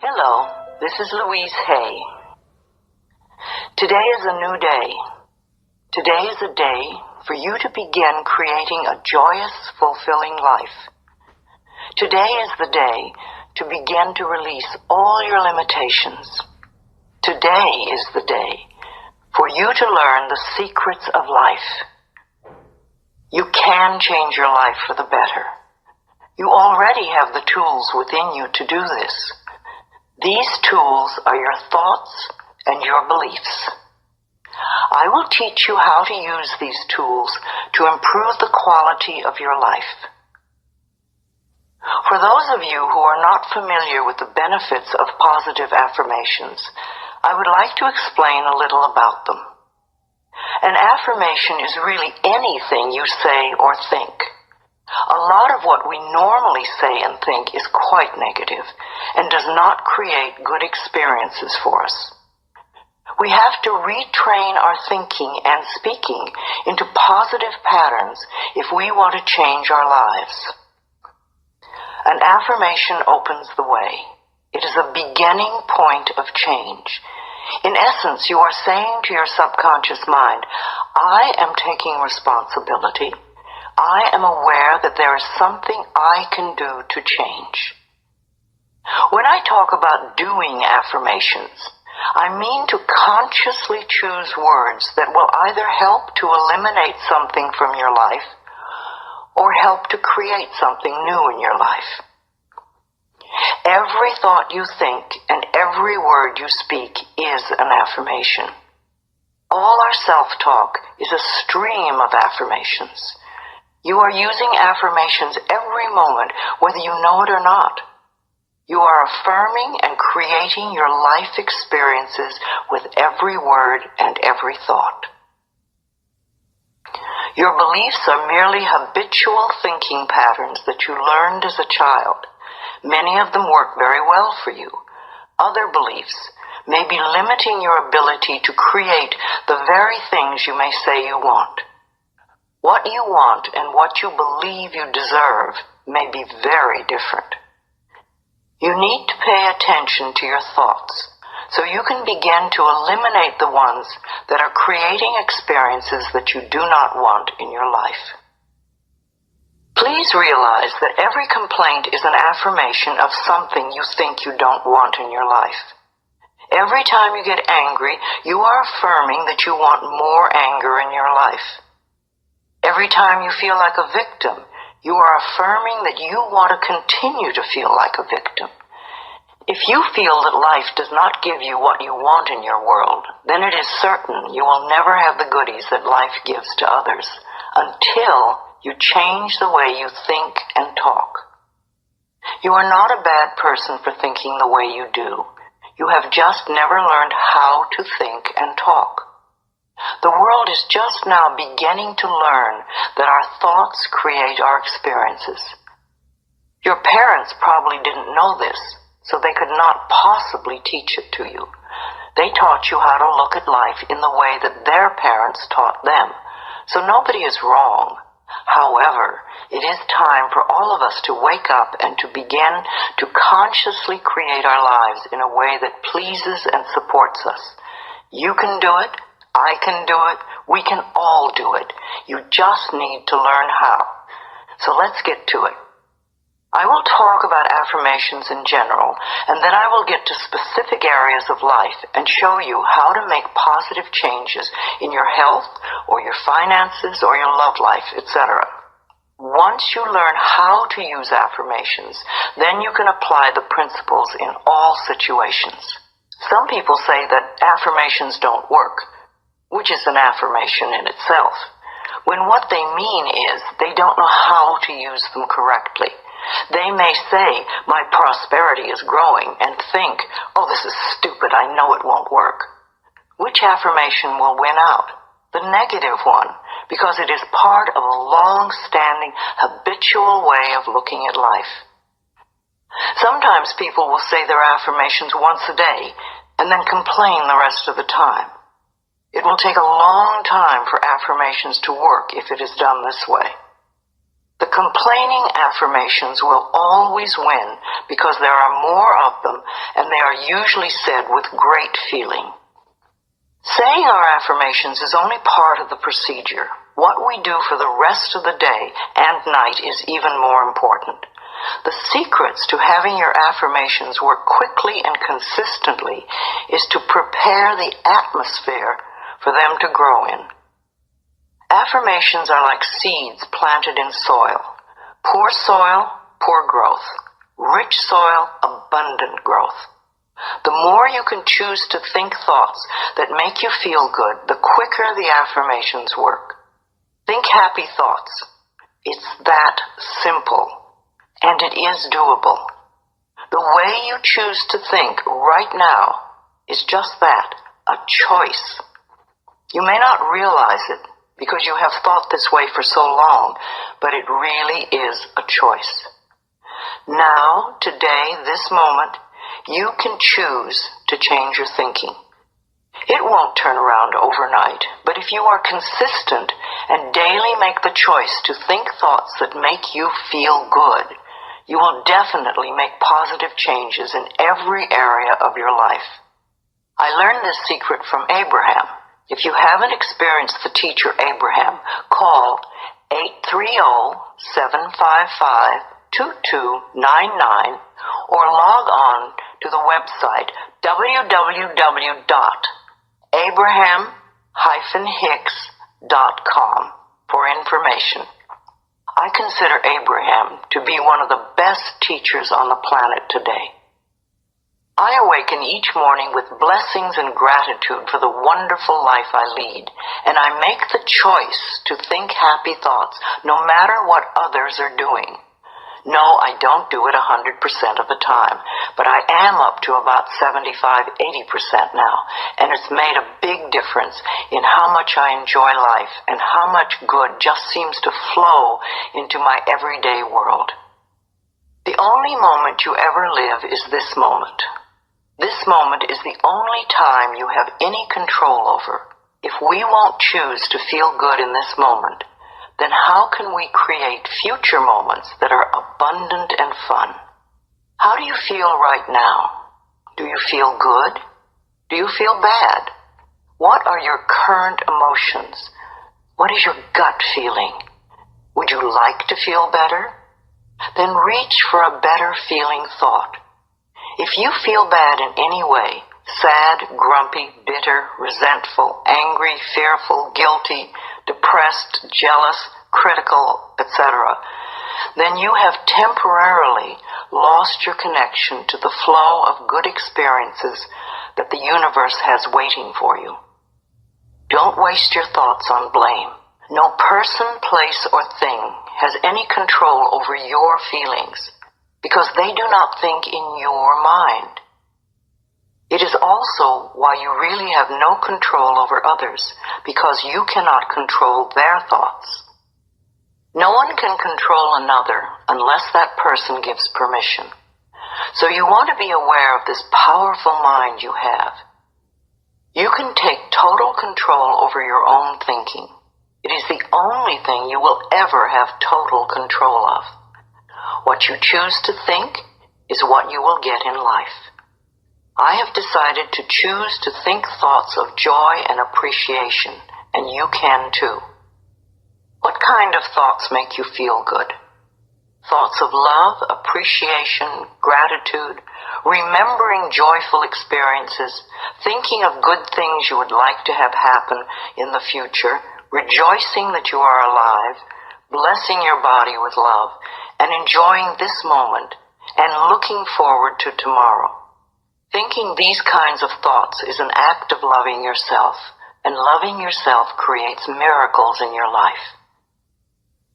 Hello, this is Louise Hay. Today is a new day. Today is a day for you to begin creating a joyous, fulfilling life. Today is the day to begin to release all your limitations. Today is the day for you to learn the secrets of life. You can change your life for the better. You already have the tools within you to do this. These tools are your thoughts and your beliefs. I will teach you how to use these tools to improve the quality of your life. For those of you who are not familiar with the benefits of positive affirmations, I would like to explain a little about them. An affirmation is really anything you say or think. A lot of what we normally say and think is quite negative and does not create good experiences for us. We have to retrain our thinking and speaking into positive patterns if we want to change our lives. An affirmation opens the way. It is a beginning point of change. In essence, you are saying to your subconscious mind, I am taking responsibility. I am aware that there is something I can do to change. When I talk about doing affirmations, I mean to consciously choose words that will either help to eliminate something from your life or help to create something new in your life. Every thought you think and every word you speak is an affirmation. All our self-talk is a stream of affirmations. You are using affirmations every moment, whether you know it or not. You are affirming and creating your life experiences with every word and every thought. Your beliefs are merely habitual thinking patterns that you learned as a child. Many of them work very well for you. Other beliefs may be limiting your ability to create the very things you may say you want. What you want and what you believe you deserve may be very different. You need to pay attention to your thoughts so you can begin to eliminate the ones that are creating experiences that you do not want in your life. Please realize that every complaint is an affirmation of something you think you don't want in your life. Every time you get angry, you are affirming that you want more anger in your life. Every time you feel like a victim, you are affirming that you want to continue to feel like a victim. If you feel that life does not give you what you want in your world, then it is certain you will never have the goodies that life gives to others until you change the way you think and talk. You are not a bad person for thinking the way you do. You have just never learned how to think and talk. The world is just now beginning to learn that our thoughts create our experiences. Your parents probably didn't know this, so they could not possibly teach it to you. They taught you how to look at life in the way that their parents taught them, so nobody is wrong. However, it is time for all of us to wake up and to begin to consciously create our lives in a way that pleases and supports us. You can do it. I can do it. We can all do it. You just need to learn how. So let's get to it. I will talk about affirmations in general, and then I will get to specific areas of life and show you how to make positive changes in your health or your finances or your love life, etc. Once you learn how to use affirmations, then you can apply the principles in all situations. Some people say that affirmations don't work, which is an affirmation in itself, when what they mean is they don't know how to use them correctly. They may say, my prosperity is growing, and think, oh, this is stupid, I know it won't work. Which affirmation will win out? The negative one, because it is part of a long-standing, habitual way of looking at life. Sometimes people will say their affirmations once a day, and then complain the rest of the time. It will take a long time for affirmations to work if it is done this way. The complaining affirmations will always win because there are more of them and they are usually said with great feeling. Saying our affirmations is only part of the procedure. What we do for the rest of the day and night is even more important. The secrets to having your affirmations work quickly and consistently is to prepare the atmosphere for them to grow in. Affirmations are like seeds planted in soil. Poor soil, poor growth. Rich soil, abundant growth. The more you can choose to think thoughts that make you feel good, the quicker the affirmations work. Think happy thoughts. It's that simple, and it is doable. The way you choose to think right now is just that, a choice. You may not realize it because you have thought this way for so long, but it really is a choice. Now, today, this moment, you can choose to change your thinking. It won't turn around overnight, but if you are consistent and daily make the choice to think thoughts that make you feel good, you will definitely make positive changes in every area of your life. I learned this secret from Abraham. If you haven't experienced the teacher Abraham, call 830-755-2299 or log on to the website www.abraham-hicks.com for information. I consider Abraham to be one of the best teachers on the planet today. I awaken each morning with blessings and gratitude for the wonderful life I lead, and I make the choice to think happy thoughts no matter what others are doing. No, I don't do it 100% of the time, but I am up to about 75-80% now, and it's made a big difference in how much I enjoy life and how much good just seems to flow into my everyday world. The only moment you ever live is this moment. This moment is the only time you have any control over. If we won't choose to feel good in this moment, then how can we create future moments that are abundant and fun? How do you feel right now? Do you feel good? Do you feel bad? What are your current emotions? What is your gut feeling? Would you like to feel better? Then reach for a better feeling thought. If you feel bad in any way, sad, grumpy, bitter, resentful, angry, fearful, guilty, depressed, jealous, critical, etc., then you have temporarily lost your connection to the flow of good experiences that the universe has waiting for you. Don't waste your thoughts on blame. No person, place, or thing has any control over your feelings because they do not think in your mind. It is also why you really have no control over others, because you cannot control their thoughts. No one can control another unless that person gives permission. So you want to be aware of this powerful mind you have. You can take total control over your own thinking. It is the only thing you will ever have total control of. What you choose to think is what you will get in life. I have decided to choose to think thoughts of joy and appreciation, and you can too. What kind of thoughts make you feel good? Thoughts of love, appreciation, gratitude, remembering joyful experiences, thinking of good things you would like to have happen in the future, rejoicing that you are alive, blessing your body with love, and enjoying this moment, and looking forward to tomorrow. Thinking these kinds of thoughts is an act of loving yourself, and loving yourself creates miracles in your life.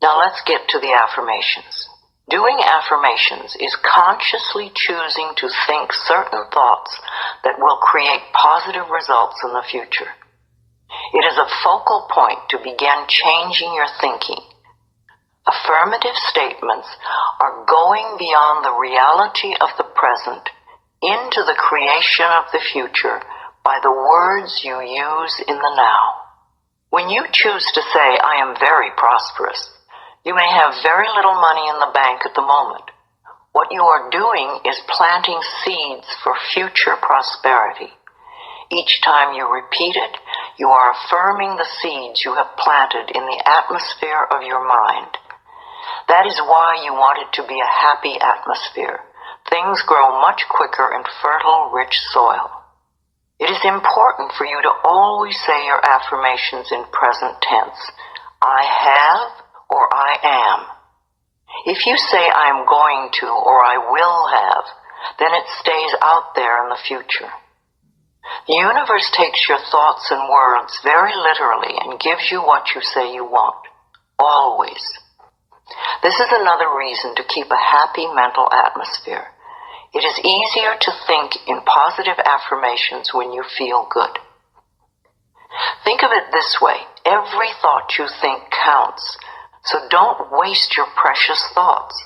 Now let's get to the affirmations. Doing affirmations is consciously choosing to think certain thoughts that will create positive results in the future. It is a focal point to begin changing your thinking. Affirmative statements are going beyond the reality of the present into the creation of the future by the words you use in the now. When you choose to say, "I am very prosperous," You may have very little money in the bank at the moment. What you are doing is planting seeds for future prosperity. Each time you repeat it, you are affirming the seeds you have planted in the atmosphere of your mind. That is why you want it to be a happy atmosphere. Things grow much quicker in fertile, rich soil. It is important for you to always say your affirmations in present tense. I have or I am. If you say I am going to or I will have, then it stays out there in the future. The universe takes your thoughts and words very literally and gives you what you say you want. Always. This is another reason to keep a happy mental atmosphere. It is easier to think in positive affirmations when you feel good. Think of it this way. Every thought you think counts, so don't waste your precious thoughts.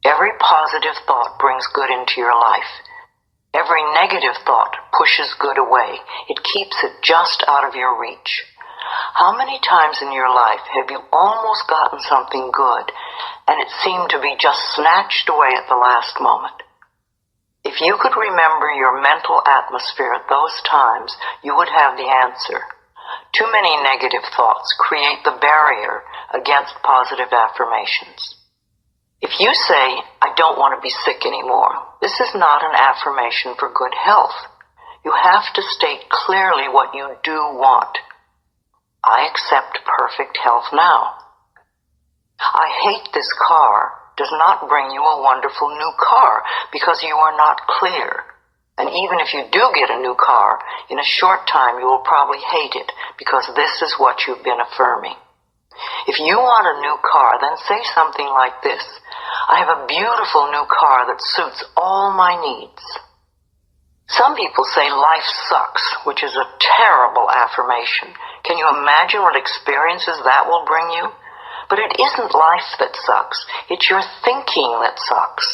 Every positive thought brings good into your life. Every negative thought pushes good away. It keeps it just out of your reach. How many times in your life have you almost gotten something good and it seemed to be just snatched away at the last moment? If you could remember your mental atmosphere at those times, you would have the answer. Too many negative thoughts create the barrier against positive affirmations. If you say, I don't want to be sick anymore, this is not an affirmation for good health. You have to state clearly what you do want. I accept perfect health now. I hate this car does not bring you a wonderful new car because you are not clear. And even if you do get a new car, in a short time you will probably hate it because this is what you've been affirming. If you want a new car, then say something like this. I have a beautiful new car that suits all my needs. Some people say life sucks, which is a terrible affirmation. Can you imagine what experiences that will bring you? But it isn't life that sucks. It's your thinking that sucks.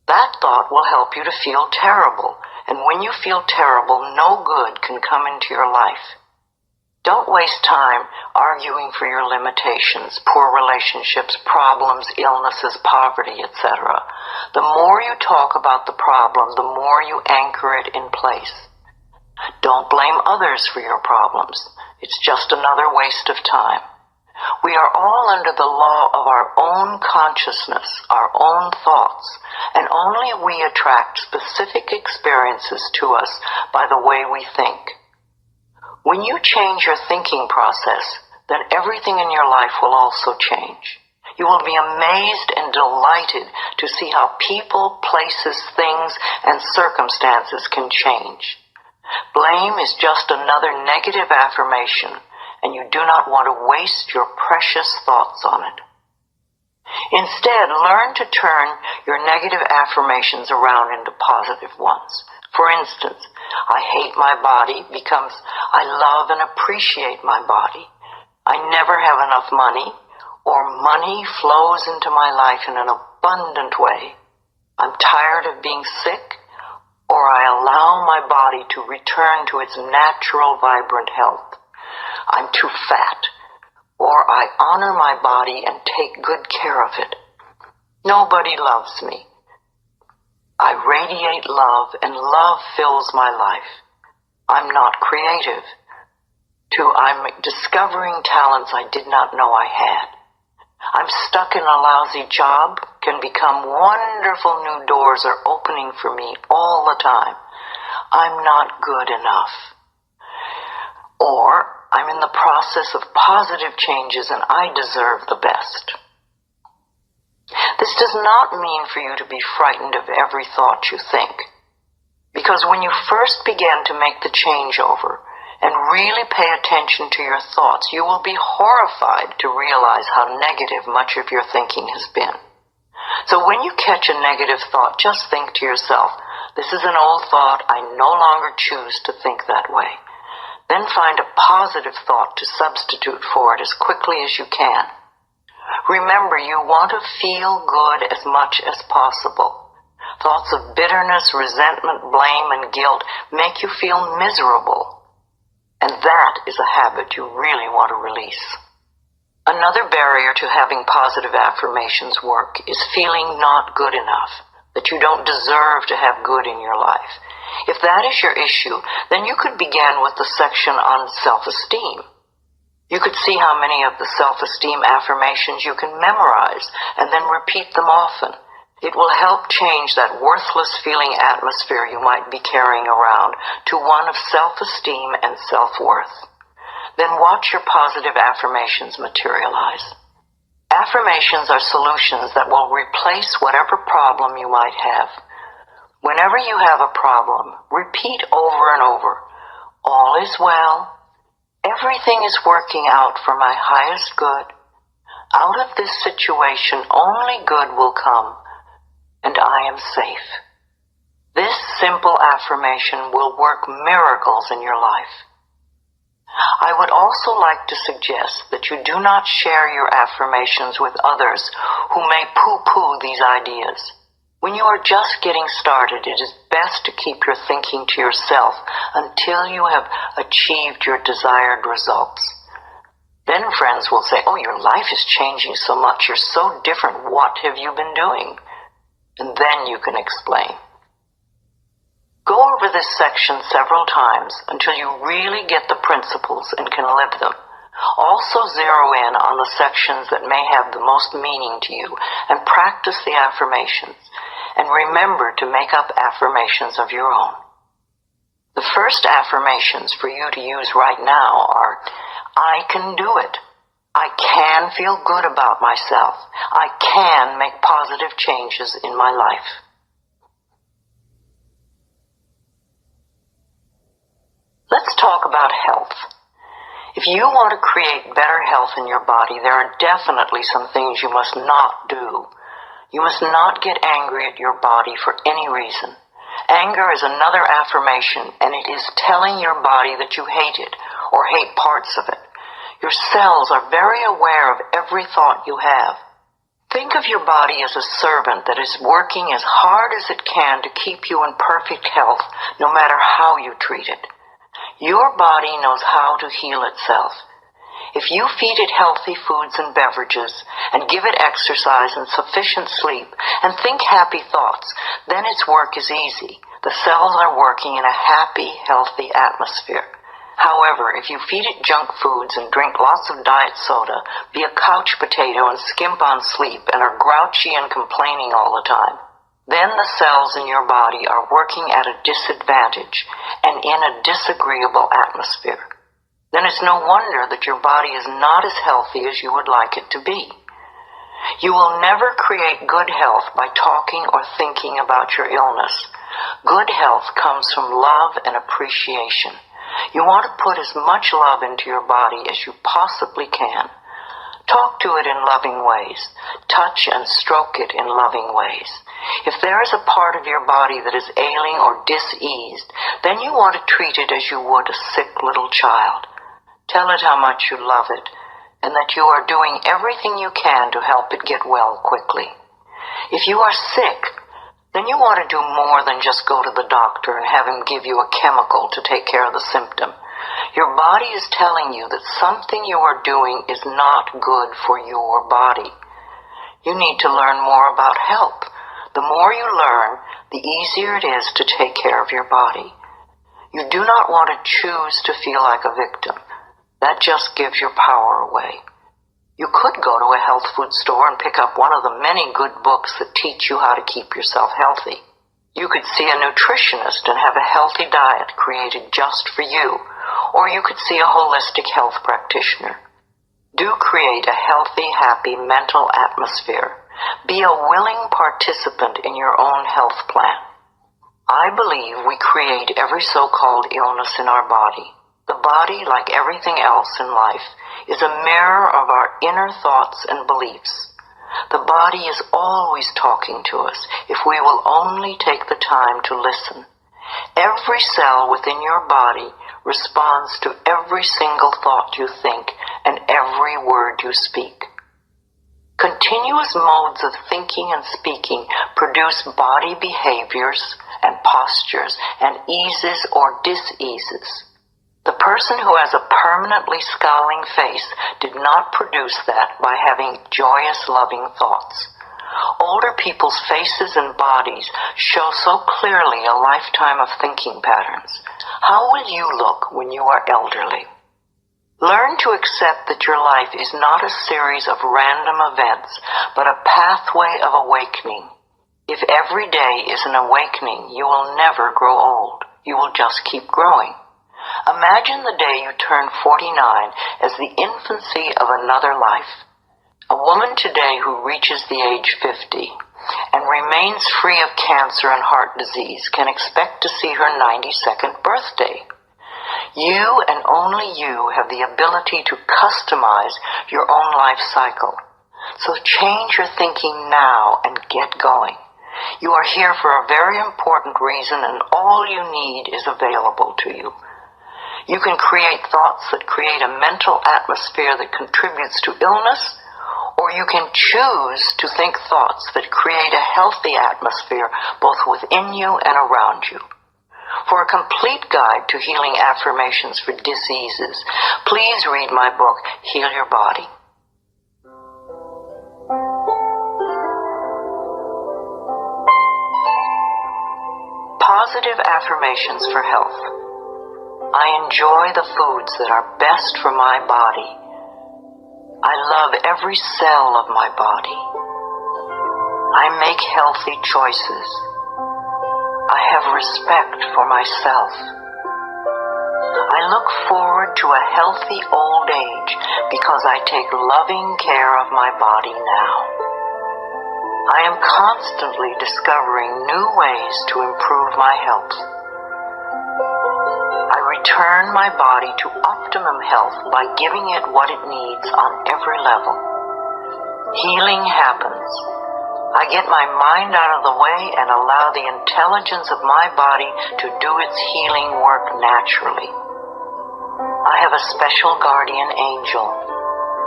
That thought will help you to feel terrible. And when you feel terrible, no good can come into your life. Don't waste time arguing for your limitations, poor relationships, problems, illnesses, poverty, etc. The more you talk about the problem, the more you anchor it in place. Don't blame others for your problems. It's just another waste of time. We are all under the law of our own consciousness, our own thoughts, and only we attract specific experiences to us by the way we think. When you change your thinking process, then everything in your life will also change. You will be amazed and delighted to see how people, places, things, and circumstances can change. Blame is just another negative affirmation, and you do not want to waste your precious thoughts on it. Instead, learn to turn your negative affirmations around into positive ones. For instance, I hate my body becomes I love and appreciate my body. I never have enough money, or money flows into my life in an abundant way. I'm tired of being sick, or I allow my body to return to its natural, vibrant health. I'm too fat, or I honor my body and take good care of it. Nobody loves me. I radiate love, and love fills my life. I'm not creative. I'm discovering talents I did not know I had. I'm stuck in a lousy job, can become wonderful new doors are opening for me all the time. I'm not good enough. Or I'm in the process of positive changes and I deserve the best. This does not mean for you to be frightened of every thought you think. Because when you first begin to make the changeover and really pay attention to your thoughts, you will be horrified to realize how negative much of your thinking has been. So when you catch a negative thought, just think to yourself, this is an old thought, I no longer choose to think that way. Then find a positive thought to substitute for it as quickly as you can. Remember, you want to feel good as much as possible. Thoughts of bitterness, resentment, blame, and guilt make you feel miserable. And that is a habit you really want to release. Another barrier to having positive affirmations work is feeling not good enough, that you don't deserve to have good in your life. If that is your issue, then you could begin with the section on self-esteem. You could see how many of the self-esteem affirmations you can memorize and then repeat them often. It will help change that worthless feeling atmosphere you might be carrying around to one of self-esteem and self-worth. Then watch your positive affirmations materialize. Affirmations are solutions that will replace whatever problem you might have. Whenever you have a problem, repeat over and over, all is well, everything is working out for my highest good, out of this situation only good will come, and I am safe. This simple affirmation will work miracles in your life. I would also like to suggest that you do not share your affirmations with others who may poo-poo these ideas. When you are just getting started, it is best to keep your thinking to yourself until you have achieved your desired results. Then friends will say, "Oh, your life is changing so much. You're so different. What have you been doing?" And then you can explain. Go over this section several times until you really get the principles and can live them. Also zero in on the sections that may have the most meaning to you and practice the affirmations. And remember to make up affirmations of your own. The first affirmations for you to use right now are, I can do it. I can feel good about myself. I can make positive changes in my life. Let's talk about health. If you want to create better health in your body, there are definitely some things you must not do. You must not get angry at your body for any reason. Anger is another affirmation, and it is telling your body that you hate it or hate parts of it. Your cells are very aware of every thought you have. Think of your body as a servant that is working as hard as it can to keep you in perfect health, no matter how you treat it. Your body knows how to heal itself. If you feed it healthy foods and beverages, and give it exercise and sufficient sleep, and think happy thoughts, then its work is easy. The cells are working in a happy, healthy atmosphere. However, if you feed it junk foods and drink lots of diet soda, be a couch potato and skimp on sleep, and are grouchy and complaining all the time, then the cells in your body are working at a disadvantage and in a disagreeable atmosphere. Then it's no wonder that your body is not as healthy as you would like it to be. You will never create good health by talking or thinking about your illness. Good health comes from love and appreciation. You want to put as much love into your body as you possibly can. Talk to it in loving ways. Touch and stroke it in loving ways. If there is a part of your body that is ailing or diseased, then you want to treat it as you would a sick little child. Tell it how much you love it, and that you are doing everything you can to help it get well quickly. If you are sick, then you want to do more than just go to the doctor and have him give you a chemical to take care of the symptom. Your body is telling you that something you are doing is not good for your body. You need to learn more about help. The more you learn, the easier it is to take care of your body. You do not want to choose to feel like a victim. That just gives your power away. You could go to a health food store and pick up one of the many good books that teach you how to keep yourself healthy. You could see a nutritionist and have a healthy diet created just for you, or you could see a holistic health practitioner. Do create a healthy, happy mental atmosphere. Be a willing participant in your own health plan. I believe we create every so-called illness in our body. The body, like everything else in life, is a mirror of our inner thoughts and beliefs. The body is always talking to us if we will only take the time to listen. Every cell within your body responds to every single thought you think and every word you speak. Continuous modes of thinking and speaking produce body behaviors and postures and eases or diseases. The person who has a permanently scowling face did not produce that by having joyous, loving thoughts. Older people's faces and bodies show so clearly a lifetime of thinking patterns. How will you look when you are elderly? Learn to accept that your life is not a series of random events, but a pathway of awakening. If every day is an awakening, you will never grow old. You will just keep growing. Imagine the day you turn 49 as the infancy of another life. A woman today who reaches the age 50 and remains free of cancer and heart disease can expect to see her 92nd birthday. You and only you have the ability to customize your own life cycle. So change your thinking now and get going. You are here for a very important reason, and all you need is available to you. You can create thoughts that create a mental atmosphere that contributes to illness, or you can choose to think thoughts that create a healthy atmosphere both within you and around you. For a complete guide to healing affirmations for diseases, please read my book, Heal Your Body. Positive affirmations for health. I enjoy the foods that are best for my body. I love every cell of my body. I make healthy choices. I have respect for myself. I look forward to a healthy old age because I take loving care of my body now. I am constantly discovering new ways to improve my health. I return my body to optimum health by giving it what it needs on every level. Healing happens. I get my mind out of the way and allow the intelligence of my body to do its healing work naturally. I have a special guardian angel.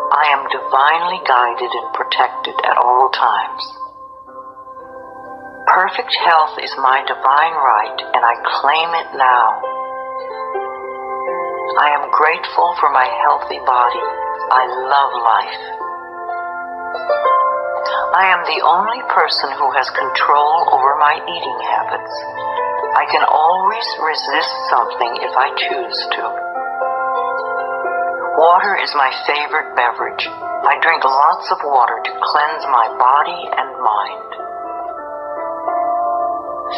I am divinely guided and protected at all times. Perfect health is my divine right, and I claim it now. I am grateful for my healthy body. I love life. I am the only person who has control over my eating habits. I can always resist something if I choose to. Water is my favorite beverage. I drink lots of water to cleanse my body and mind.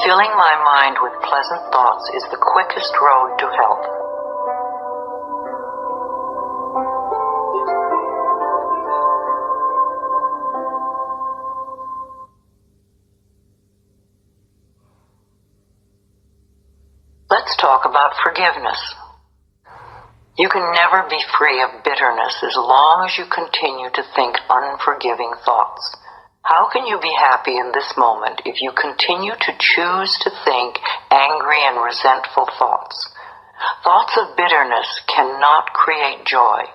Filling my mind with pleasant thoughts is the quickest road to health. Let's talk about forgiveness. You can never be free of bitterness as long as you continue to think unforgiving thoughts. How can you be happy in this moment if you continue to choose to think angry and resentful thoughts? Thoughts of bitterness cannot create joy.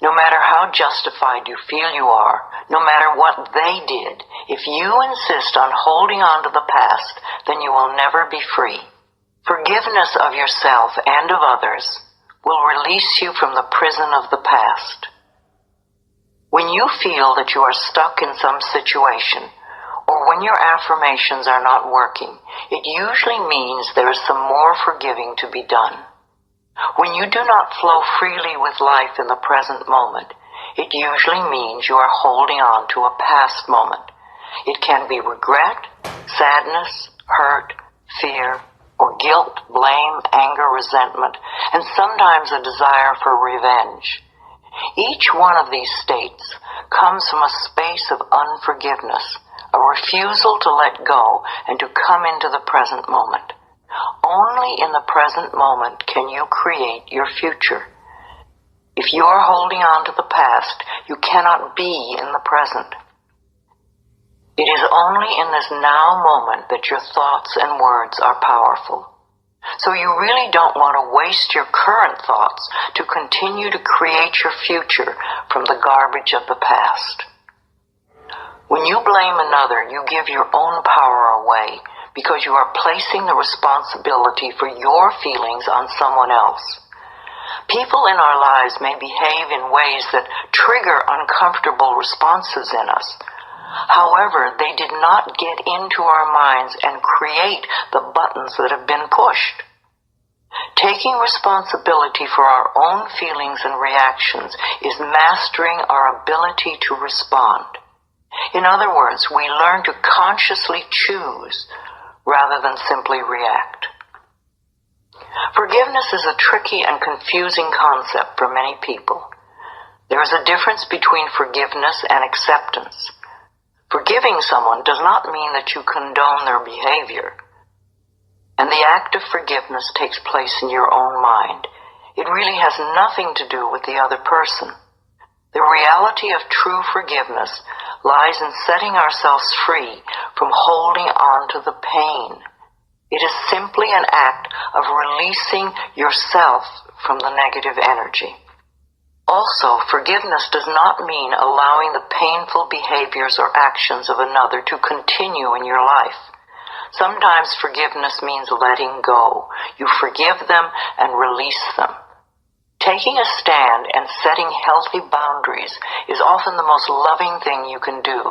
No matter how justified you feel you are, no matter what they did, if you insist on holding on to the past, then you will never be free. Forgiveness of yourself and of others will release you from the prison of the past. When you feel that you are stuck in some situation, or when your affirmations are not working, it usually means there is some more forgiving to be done. When you do not flow freely with life in the present moment, it usually means you are holding on to a past moment. It can be regret, sadness, hurt, fear, or guilt, blame, anger, resentment, and sometimes a desire for revenge. Each one of these states comes from a space of unforgiveness, a refusal to let go and to come into the present moment. Only in the present moment can you create your future. If you are holding on to the past, you cannot be in the present. It is only in this now moment that your thoughts and words are powerful. So you really don't want to waste your current thoughts to continue to create your future from the garbage of the past. When you blame another, you give your own power away because you are placing the responsibility for your feelings on someone else. People in our lives may behave in ways that trigger uncomfortable responses in us. However, they did not get into our minds and create the buttons that have been pushed. Taking responsibility for our own feelings and reactions is mastering our ability to respond. In other words, we learn to consciously choose rather than simply react. Forgiveness is a tricky and confusing concept for many people. There is a difference between forgiveness and acceptance. Forgiving someone does not mean that you condone their behavior. And the act of forgiveness takes place in your own mind. It really has nothing to do with the other person. The reality of true forgiveness lies in setting ourselves free from holding on to the pain. It is simply an act of releasing yourself from the negative energy. Also, forgiveness does not mean allowing the painful behaviors or actions of another to continue in your life. Sometimes forgiveness means letting go. You forgive them and release them. Taking a stand and setting healthy boundaries is often the most loving thing you can do,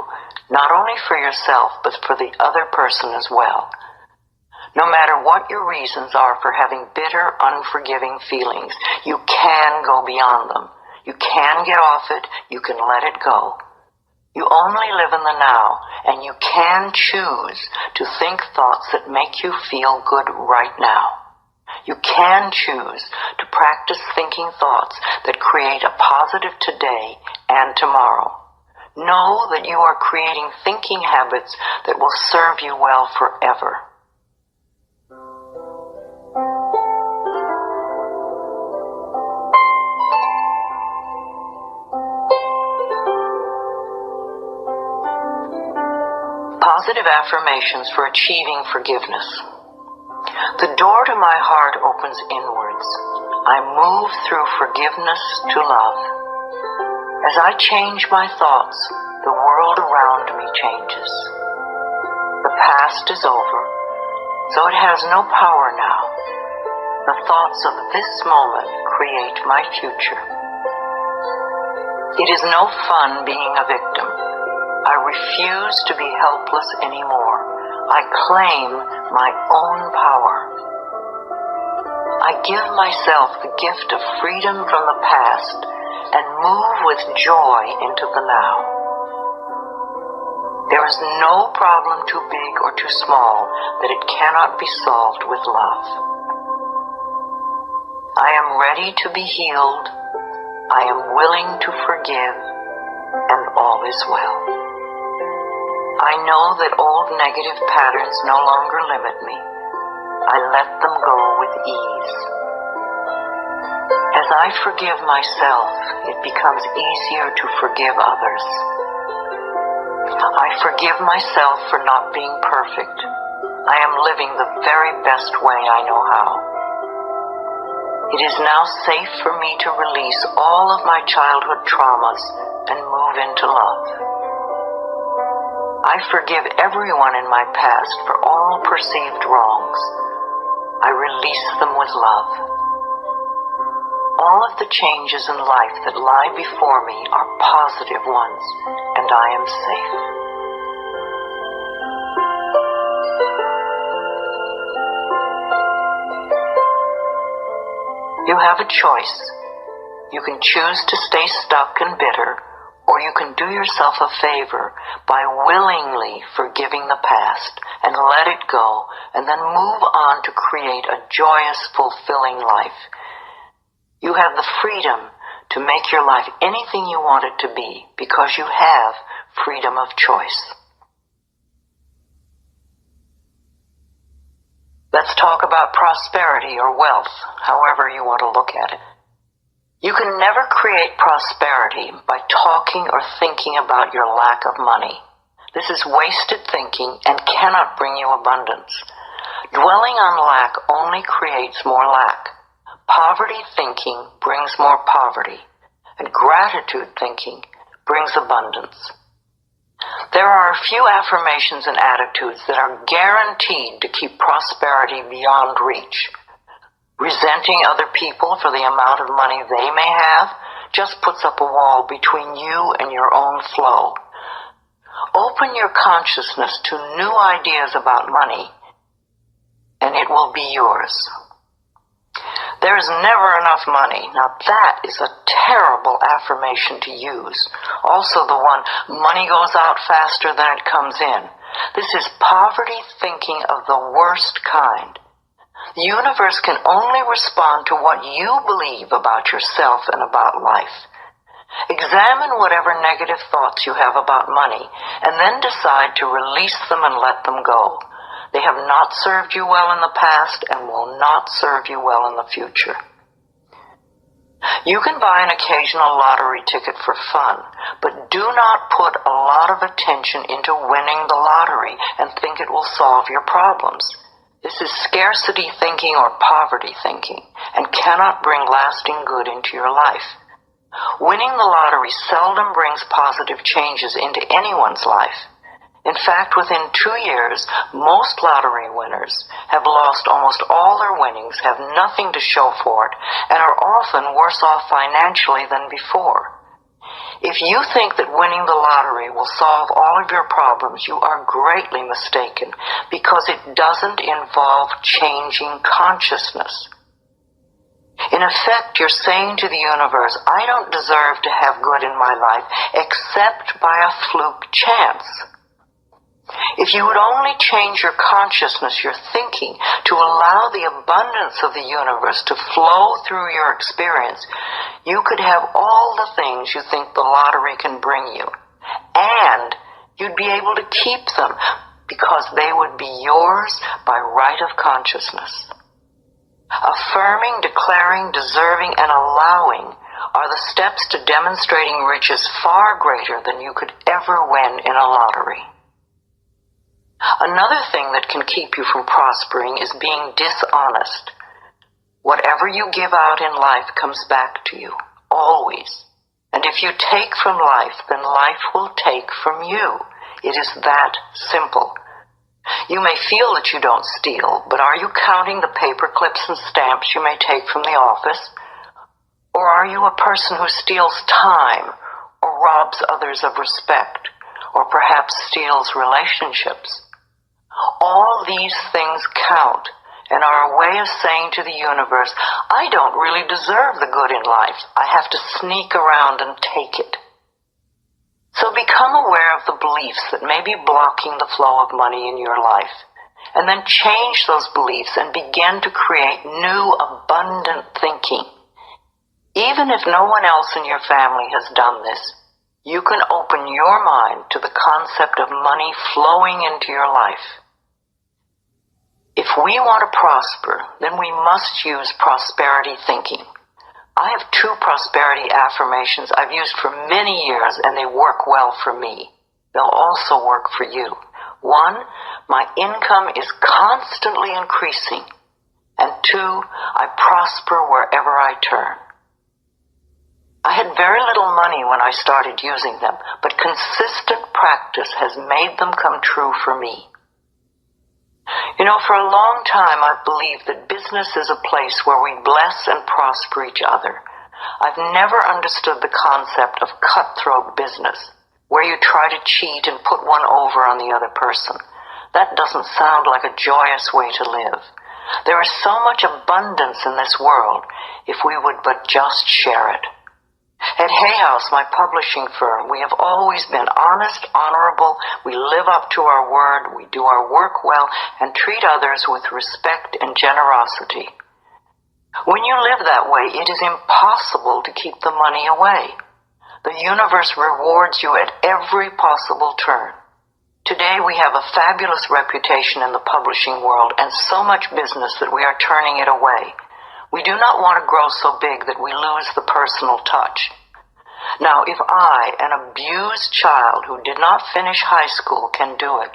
not only for yourself, but for the other person as well. No matter what your reasons are for having bitter, unforgiving feelings, you can go beyond them. You can get off it. You can let it go. You only live in the now, and you can choose to think thoughts that make you feel good right now. You can choose to practice thinking thoughts that create a positive today and tomorrow. Know that you are creating thinking habits that will serve you well forever. Positive affirmations for achieving forgiveness. The door to my heart opens inwards. I move through forgiveness to love. As I change my thoughts, the world around me changes. The past is over, so it has no power now. The thoughts of this moment create my future. It is no fun being a victim. I refuse to be helpless anymore. I claim my own power. I give myself the gift of freedom from the past and move with joy into the now. There is no problem too big or too small that it cannot be solved with love. I am ready to be healed. I am willing to forgive, and all is well. I know that old negative patterns no longer limit me. I let them go with ease. As I forgive myself, it becomes easier to forgive others. I forgive myself for not being perfect. I am living the very best way I know how. It is now safe for me to release all of my childhood traumas and move into love. I forgive everyone in my past for all perceived wrongs. I release them with love. All of the changes in life that lie before me are positive ones, and I am safe. You have a choice. You can choose to stay stuck and bitter, or you can do yourself a favor by willingly forgiving the past and let it go, and then move on to create a joyous, fulfilling life. You have the freedom to make your life anything you want it to be because you have freedom of choice. Let's talk about prosperity or wealth, however you want to look at it. You can never create prosperity by talking or thinking about your lack of money. This is wasted thinking and cannot bring you abundance. Dwelling on lack only creates more lack. Poverty thinking brings more poverty, and gratitude thinking brings abundance. There are a few affirmations and attitudes that are guaranteed to keep prosperity beyond reach. Resenting other people for the amount of money they may have just puts up a wall between you and your own flow. Open your consciousness to new ideas about money, and it will be yours. There is never enough money. Now that is a terrible affirmation to use. Also the one, money goes out faster than it comes in. This is poverty thinking of the worst kind. The universe can only respond to what you believe about yourself and about life. Examine whatever negative thoughts you have about money, and then decide to release them and let them go. They have not served you well in the past and will not serve you well in the future. You can buy an occasional lottery ticket for fun, but do not put a lot of attention into winning the lottery and think it will solve your problems. This is scarcity thinking or poverty thinking and cannot bring lasting good into your life. Winning the lottery seldom brings positive changes into anyone's life. In fact, within 2 years, most lottery winners have lost almost all their winnings, have nothing to show for it, and are often worse off financially than before. If you think that winning the lottery will solve all of your problems, you are greatly mistaken, because it doesn't involve changing consciousness. In effect, you're saying to the universe, I don't deserve to have good in my life except by a fluke chance. If you would only change your consciousness, your thinking, to allow the abundance of the universe to flow through your experience, you could have all the things you think the lottery can bring you. And you'd be able to keep them because they would be yours by right of consciousness. Affirming, declaring, deserving, and allowing are the steps to demonstrating riches far greater than you could ever win in a lottery. Another thing that can keep you from prospering is being dishonest. Whatever you give out in life comes back to you, always. And if you take from life, then life will take from you. It is that simple. You may feel that you don't steal, but are you counting the paper clips and stamps you may take from the office? Or are you a person who steals time, or robs others of respect, or perhaps steals relationships? All these things count and are a way of saying to the universe, I don't really deserve the good in life. I have to sneak around and take it. So become aware of the beliefs that may be blocking the flow of money in your life, and then change those beliefs and begin to create new, abundant thinking. Even if no one else in your family has done this, you can open your mind to the concept of money flowing into your life. If we want to prosper, then we must use prosperity thinking. I have 2 prosperity affirmations I've used for many years, and they work well for me. They'll also work for you. 1, my income is constantly increasing. And 2, I prosper wherever I turn. I had very little money when I started using them, but consistent practice has made them come true for me. You know, for a long time I've believed that business is a place where we bless and prosper each other. I've never understood the concept of cutthroat business, where you try to cheat and put one over on the other person. That doesn't sound like a joyous way to live. There is so much abundance in this world if we would but just share it. At Hay House, my publishing firm, we have always been honest, honorable, we live up to our word, we do our work well, and treat others with respect and generosity. When you live that way, it is impossible to keep the money away. The universe rewards you at every possible turn. Today we have a fabulous reputation in the publishing world and so much business that we are turning it away. We do not want to grow so big that we lose the personal touch. Now, if I, an abused child who did not finish high school, can do it,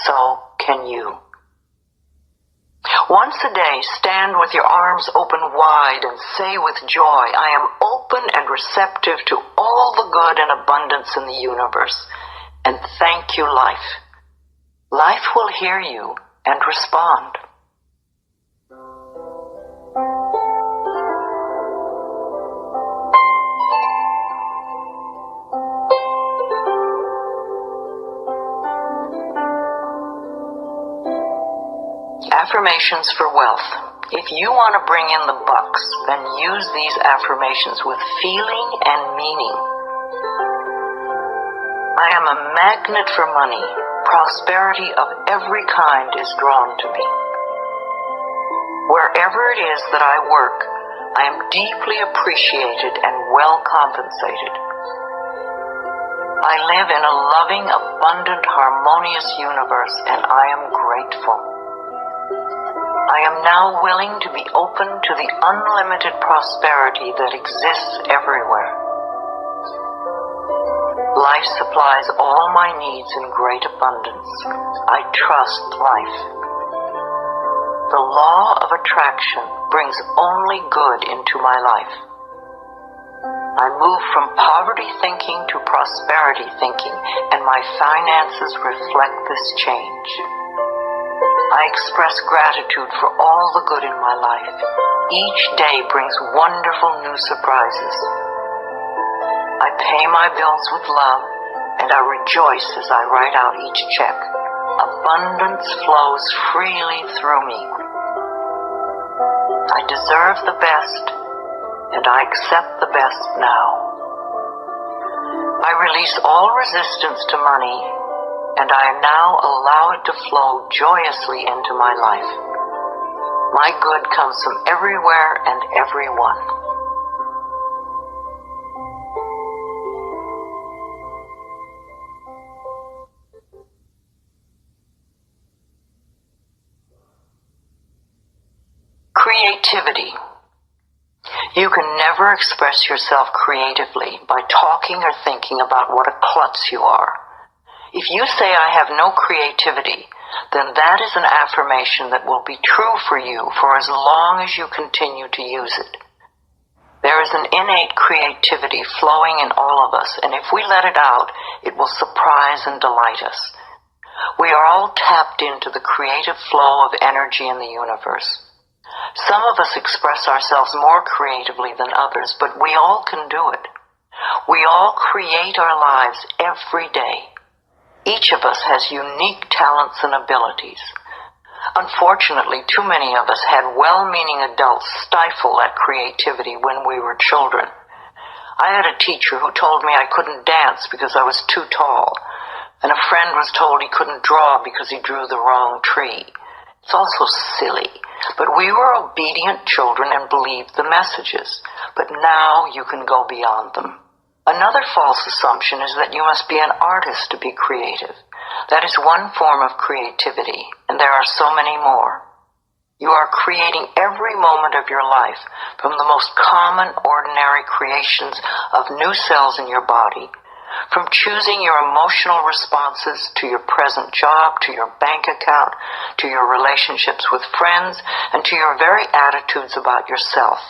so can you. Once a day, stand with your arms open wide and say with joy, I am open and receptive to all the good and abundance in the universe, and thank you, life. Life will hear you and respond. Affirmations for wealth. If you want to bring in the bucks, then use these affirmations with feeling and meaning. I am a magnet for money. Prosperity of every kind is drawn to me. Wherever it is that I work, I am deeply appreciated and well compensated. I live in a loving, abundant, harmonious universe, and I am grateful. I am now willing to be open to the unlimited prosperity that exists everywhere. Life supplies all my needs in great abundance. I trust life. The law of attraction brings only good into my life. I move from poverty thinking to prosperity thinking, and my finances reflect this change. I express gratitude for all the good in my life. Each day brings wonderful new surprises. I pay my bills with love, and I rejoice as I write out each check. Abundance flows freely through me. I deserve the best, and I accept the best now. I release all resistance to money, and I now allow it to flow joyously into my life. My good comes from everywhere and everyone. Creativity. You can never express yourself creatively by talking or thinking about what a klutz you are. If you say, I have no creativity, then that is an affirmation that will be true for you for as long as you continue to use it. There is an innate creativity flowing in all of us, and if we let it out, it will surprise and delight us. We are all tapped into the creative flow of energy in the universe. Some of us express ourselves more creatively than others, but we all can do it. We all create our lives every day. Each of us has unique talents and abilities. Unfortunately, too many of us had well-meaning adults stifle that creativity when we were children. I had a teacher who told me I couldn't dance because I was too tall, and a friend was told he couldn't draw because he drew the wrong tree. It's also silly, but we were obedient children and believed the messages. But now you can go beyond them. Another false assumption is that you must be an artist to be creative. That is one form of creativity, and there are so many more. You are creating every moment of your life, from the most common, ordinary creations of new cells in your body, from choosing your emotional responses to your present job, to your bank account, to your relationships with friends, and to your very attitudes about yourself.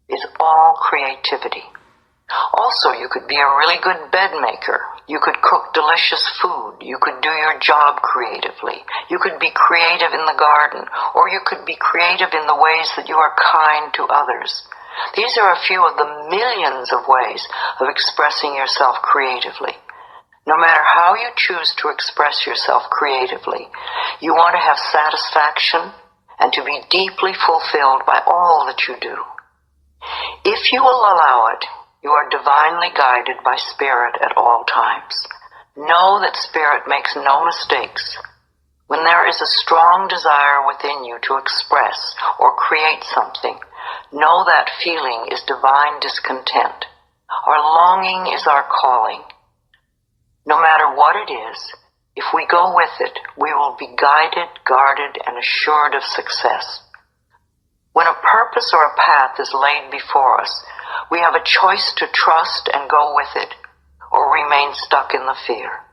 It's all creativity. Also, you could be a really good bed maker. You could cook delicious food. You could do your job creatively. You could be creative in the garden, or you could be creative in the ways that you are kind to others. These are a few of the millions of ways of expressing yourself creatively. No matter how you choose to express yourself creatively, you want to have satisfaction and to be deeply fulfilled by all that you do. If you will allow it, you are divinely guided by Spirit at all times. Know that Spirit makes no mistakes. When there is a strong desire within you to express or create something, know that feeling is divine discontent. Our longing is our calling. No matter what it is, if we go with it, we will be guided, guarded, and assured of success. When a purpose or a path is laid before us, we have a choice to trust and go with it, or remain stuck in the fear.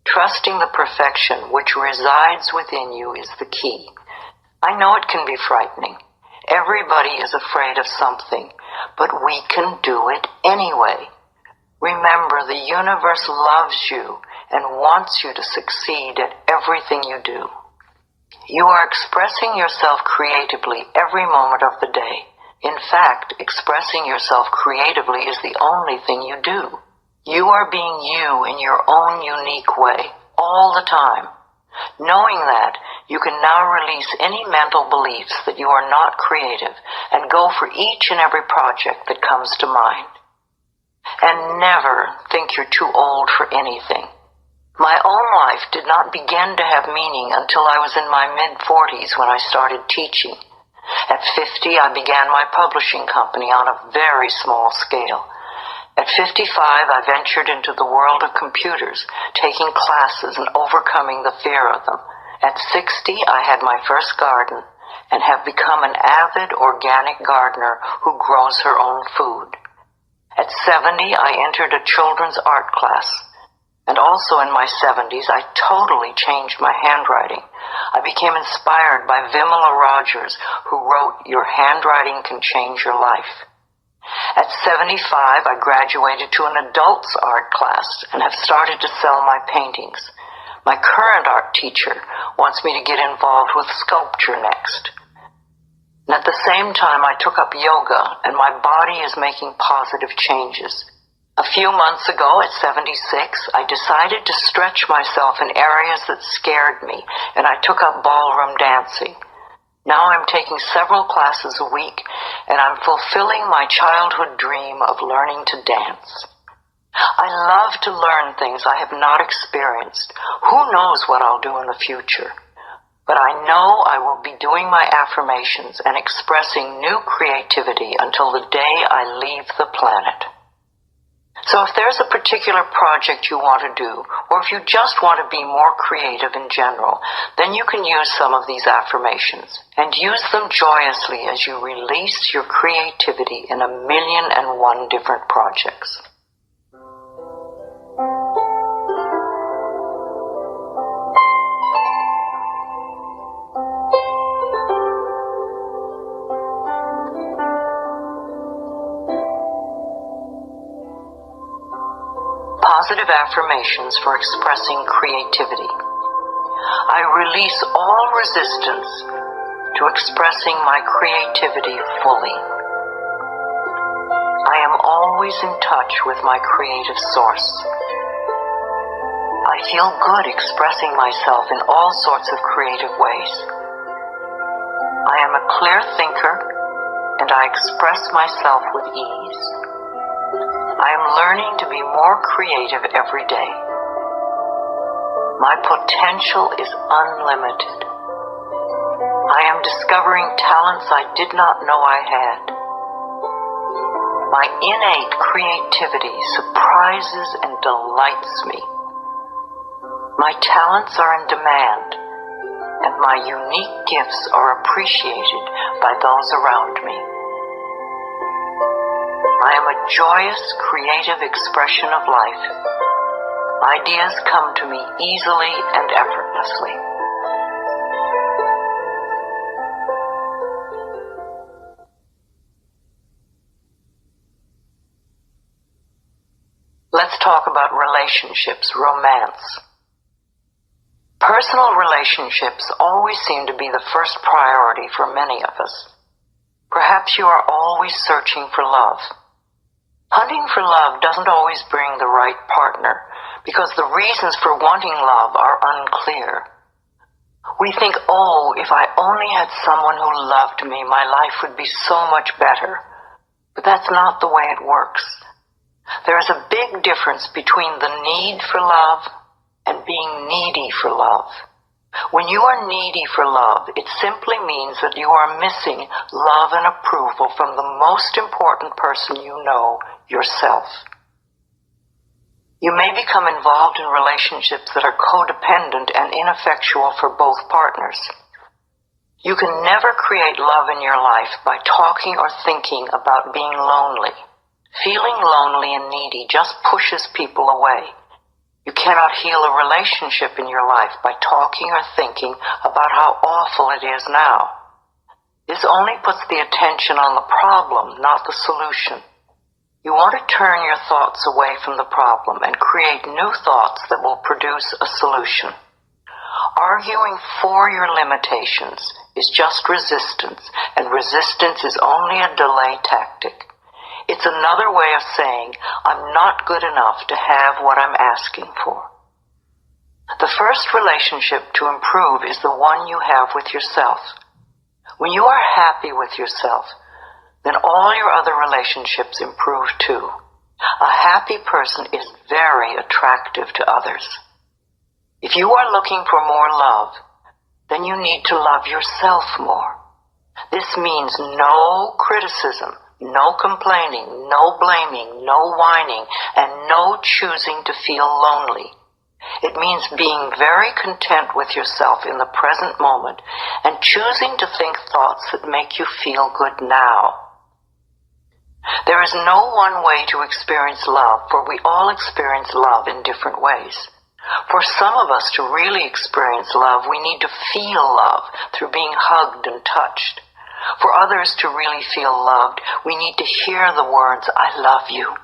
Trusting the perfection which resides within you is the key. I know it can be frightening. Everybody is afraid of something, but we can do it anyway. Remember, the universe loves you and wants you to succeed at everything you do. You are expressing yourself creatively every moment of the day. In fact, expressing yourself creatively is the only thing you do. You are being you in your own unique way, all the time. Knowing that, you can now release any mental beliefs that you are not creative and go for each and every project that comes to mind. And never think you're too old for anything. My own life did not begin to have meaning until I was in my mid-40s when I started teaching. At 50, I began my publishing company on a very small scale. At 55, I ventured into the world of computers, taking classes and overcoming the fear of them. At 60, I had my first garden and have become an avid organic gardener who grows her own food. At 70, I entered a children's art class. And also in my 70s, I totally changed my handwriting. I became inspired by Vimala Rogers, who wrote, "Your handwriting can change your life." At 75, I graduated to an adults art class and have started to sell my paintings. My current art teacher wants me to get involved with sculpture next. And at the same time, I took up yoga, and my body is making positive changes. A few months ago, at 76, I decided to stretch myself in areas that scared me, and I took up ballroom dancing. Now I'm taking several classes a week, and I'm fulfilling my childhood dream of learning to dance. I love to learn things I have not experienced. Who knows what I'll do in the future? But I know I will be doing my affirmations and expressing new creativity until the day I leave the planet. So if there's a particular project you want to do, or if you just want to be more creative in general, then you can use some of these affirmations and use them joyously as you release your creativity in 1,000,001 different projects. Positive affirmations for expressing creativity. I release all resistance to expressing my creativity fully. I am always in touch with my creative source. I feel good expressing myself in all sorts of creative ways. I am a clear thinker, and I express myself with ease. I am learning to be more creative every day. My potential is unlimited. I am discovering talents I did not know I had. My innate creativity surprises and delights me. My talents are in demand, and my unique gifts are appreciated by those around me. I am a joyous, creative expression of life. Ideas come to me easily and effortlessly. Let's talk about relationships, romance. Personal relationships always seem to be the first priority for many of us. Perhaps you are always searching for love. Hunting for love doesn't always bring the right partner because the reasons for wanting love are unclear. We think, oh, if I only had someone who loved me, my life would be so much better. But that's not the way it works. There is a big difference between the need for love and being needy for love. When you are needy for love, it simply means that you are missing love and approval from the most important person you know, yourself. You may become involved in relationships that are codependent and ineffectual for both partners. You can never create love in your life by talking or thinking about being lonely. Feeling lonely and needy just pushes people away. You cannot heal a relationship in your life by talking or thinking about how awful it is now. This only puts the attention on the problem, not the solution. You want to turn your thoughts away from the problem and create new thoughts that will produce a solution. Arguing for your limitations is just resistance, and resistance is only a delay tactic. It's another way of saying, I'm not good enough to have what I'm asking for. The first relationship to improve is the one you have with yourself. When you are happy with yourself, then all your other relationships improve too. A happy person is very attractive to others. If you are looking for more love, then you need to love yourself more. This means no criticism, no complaining, no blaming, no whining, and no choosing to feel lonely. It means being very content with yourself in the present moment and choosing to think thoughts that make you feel good now. There is no one way to experience love, for we all experience love in different ways. For some of us to really experience love, we need to feel love through being hugged and touched. For others to really feel loved, we need to hear the words, "I love you."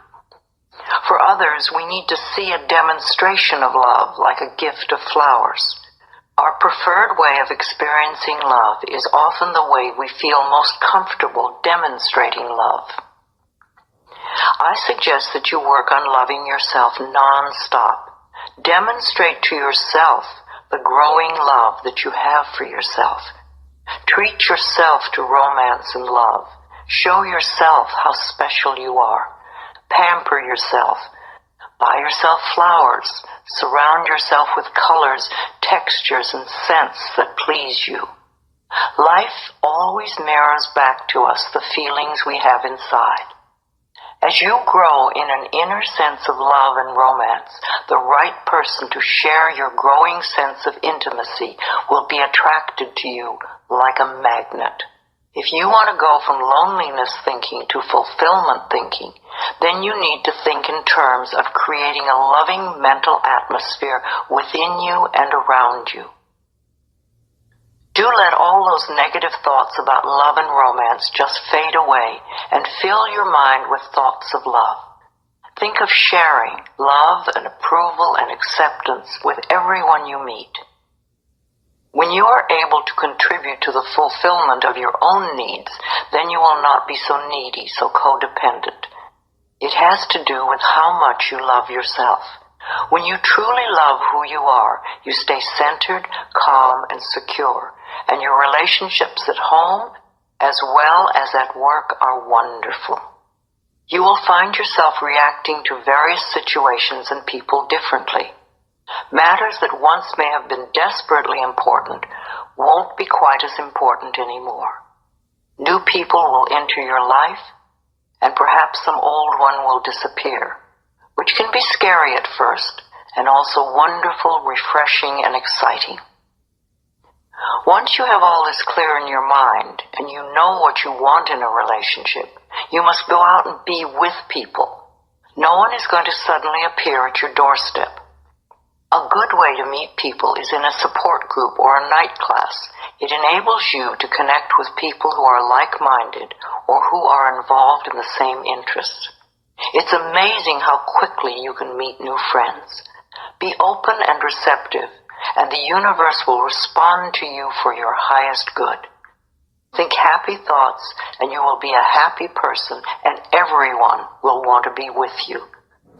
For others, we need to see a demonstration of love, like a gift of flowers. Our preferred way of experiencing love is often the way we feel most comfortable demonstrating love. I suggest that you work on loving yourself non-stop. Demonstrate to yourself the growing love that you have for yourself. Treat yourself to romance and love. Show yourself how special you are. Pamper yourself. Buy yourself flowers. Surround yourself with colors, textures, and scents that please you. Life always mirrors back to us the feelings we have inside. As you grow in an inner sense of love and romance, the right person to share your growing sense of intimacy will be attracted to you like a magnet. If you want to go from loneliness thinking to fulfillment thinking, then you need to think in terms of creating a loving mental atmosphere within you and around you. Do let all those negative thoughts about love and romance just fade away and fill your mind with thoughts of love. Think of sharing love and approval and acceptance with everyone you meet. When you are able to contribute to the fulfillment of your own needs, then you will not be so needy, so codependent. It has to do with how much you love yourself. When you truly love who you are, you stay centered, calm, and secure, and your relationships at home as well as at work are wonderful. You will find yourself reacting to various situations and people differently. Matters that once may have been desperately important won't be quite as important anymore. New people will enter your life, and perhaps some old one will disappear, which can be scary at first, and also wonderful, refreshing, and exciting. Once you have all this clear in your mind, and you know what you want in a relationship, you must go out and be with people. No one is going to suddenly appear at your doorstep. A good way to meet people is in a support group or a night class. It enables you to connect with people who are like-minded or who are involved in the same interests. It's amazing how quickly you can meet new friends. Be open and receptive, and the universe will respond to you for your highest good. Think happy thoughts, and you will be a happy person, and everyone will want to be with you,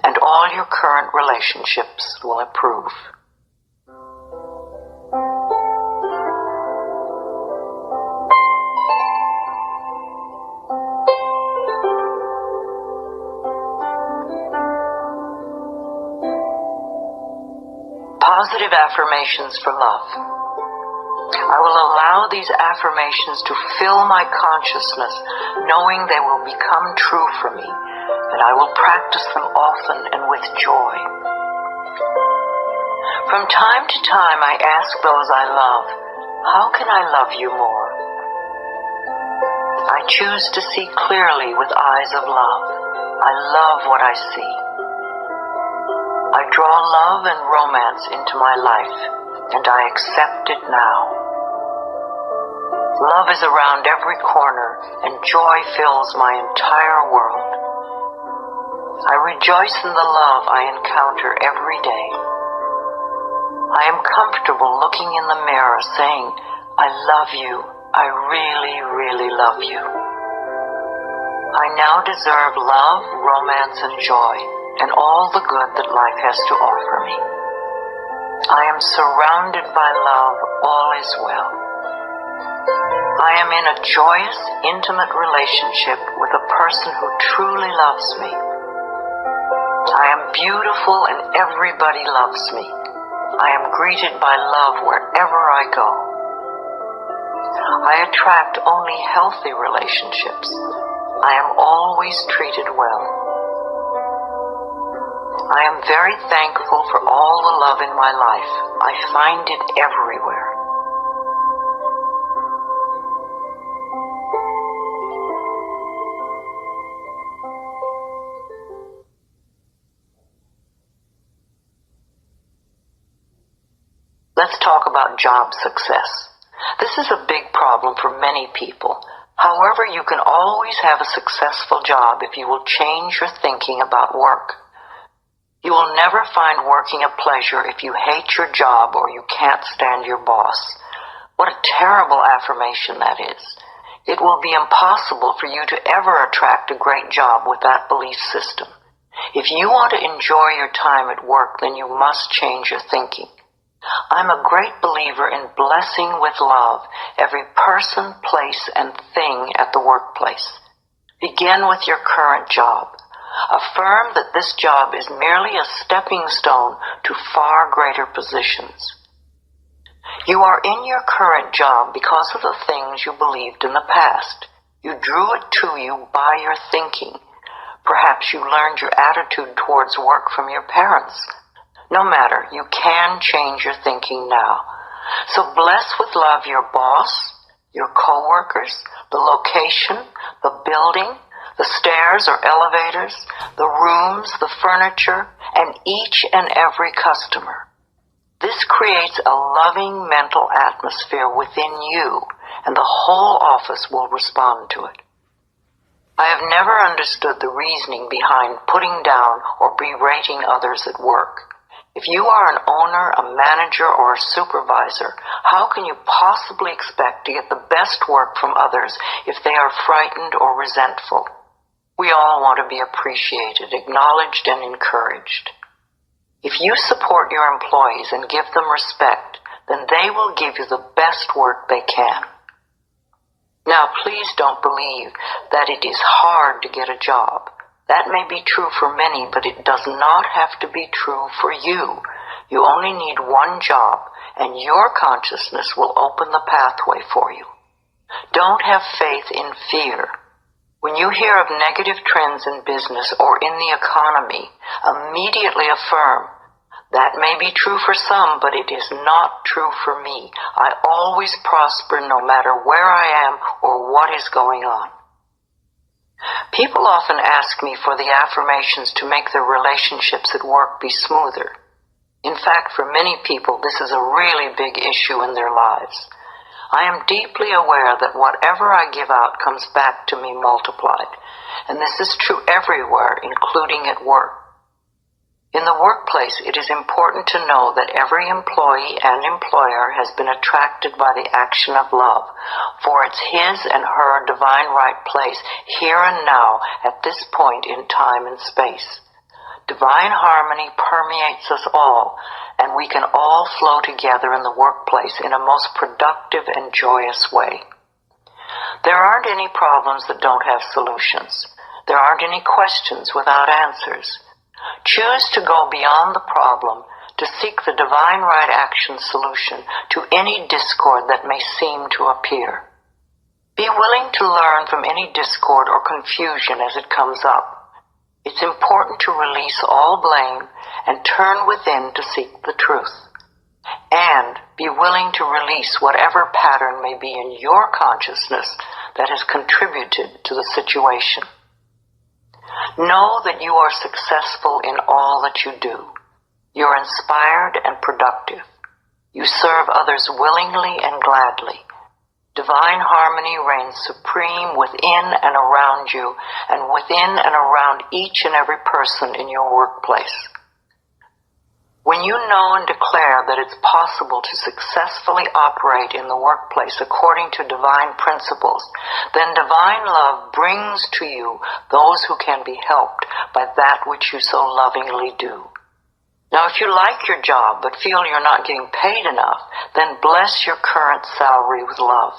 and all your current relationships will improve. Positive affirmations for love. I will allow these affirmations to fill my consciousness, knowing they will become true for me, and I will practice them often and with joy. From time to time, I ask those I love, how can I love you more? I choose to see clearly with eyes of love. I love what I see. I draw love and romance into my life, and I accept it now. Love is around every corner, and joy fills my entire world. I rejoice in the love I encounter every day. I am comfortable looking in the mirror saying, I love you. I really, really love you. I now deserve love, romance, and joy, and all the good that life has to offer me. I am surrounded by love. All is well. I am in a joyous, intimate relationship with a person who truly loves me. I am beautiful and everybody loves me. I am greeted by love wherever I go. I attract only healthy relationships. I am always treated well. I am very thankful for all the love in my life. I find it everywhere. Let's talk about job success. This is a big problem for many people. However, you can always have a successful job if you will change your thinking about work. You will never find working a pleasure if you hate your job or you can't stand your boss. What a terrible affirmation that is. It will be impossible for you to ever attract a great job with that belief system. If you want to enjoy your time at work, then you must change your thinking. I'm a great believer in blessing with love every person, place, and thing at the workplace. Begin with your current job. Affirm that this job is merely a stepping stone to far greater positions. You are in your current job because of the things you believed in the past. You drew it to you by your thinking. Perhaps you learned your attitude towards work from your parents. No matter, you can change your thinking now. So bless with love your boss, your coworkers, the location, the building, the stairs or elevators, the rooms, the furniture, and each and every customer. This creates a loving mental atmosphere within you, and the whole office will respond to it. I have never understood the reasoning behind putting down or berating others at work. If you are an owner, a manager, or a supervisor, how can you possibly expect to get the best work from others if they are frightened or resentful? We all want to be appreciated, acknowledged, and encouraged. If you support your employees and give them respect, then they will give you the best work they can. Now, please don't believe that it is hard to get a job. That may be true for many, but it does not have to be true for you. You only need one job, and your consciousness will open the pathway for you. Don't have faith in fear. When you hear of negative trends in business or in the economy, immediately affirm, that may be true for some, but it is not true for me. I always prosper no matter where I am or what is going on. People often ask me for the affirmations to make their relationships at work be smoother. In fact, for many people, this is a really big issue in their lives. I am deeply aware that whatever I give out comes back to me multiplied, and this is true everywhere, including at work. In the workplace, it is important to know that every employee and employer has been attracted by the action of love, for it's his and her divine right place here and now at this point in time and space. Divine harmony permeates us all, and we can all flow together in the workplace in a most productive and joyous way. There aren't any problems that don't have solutions. There aren't any questions without answers. Choose to go beyond the problem to seek the divine right action solution to any discord that may seem to appear. Be willing to learn from any discord or confusion as it comes up. It's important to release all blame and turn within to seek the truth. And be willing to release whatever pattern may be in your consciousness that has contributed to the situation. Know that you are successful in all that you do. You're inspired and productive. You serve others willingly and gladly. Divine harmony reigns supreme within and around you, and within and around each and every person in your workplace. When you know and declare that it's possible to successfully operate in the workplace according to divine principles, then divine love brings to you those who can be helped by that which you so lovingly do. Now, if you like your job but feel you're not getting paid enough, then bless your current salary with love.